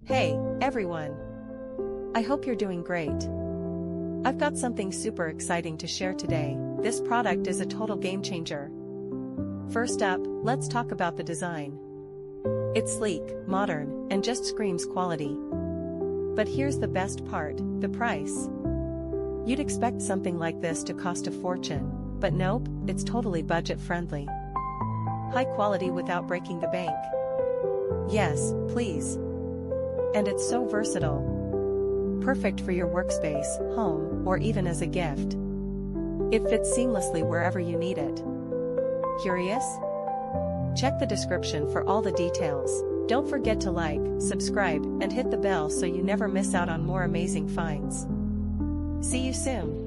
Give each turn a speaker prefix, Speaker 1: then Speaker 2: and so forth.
Speaker 1: Hey, everyone! I hope you're doing great. I've got something super exciting to share today. This product is a total game changer. First up, let's talk about the design. It's sleek, modern, and just screams quality. But here's the best part, the price. You'd expect something like this to cost a fortune, but nope, it's totally budget-friendly. High quality without breaking the bank. Yes, please. And it's so versatile. Perfect for your workspace, home, or even as a gift. It fits seamlessly wherever you need it. Curious? Check the description for all the details. Don't forget to like, subscribe, and hit the bell so you never miss out on more amazing finds. See you soon.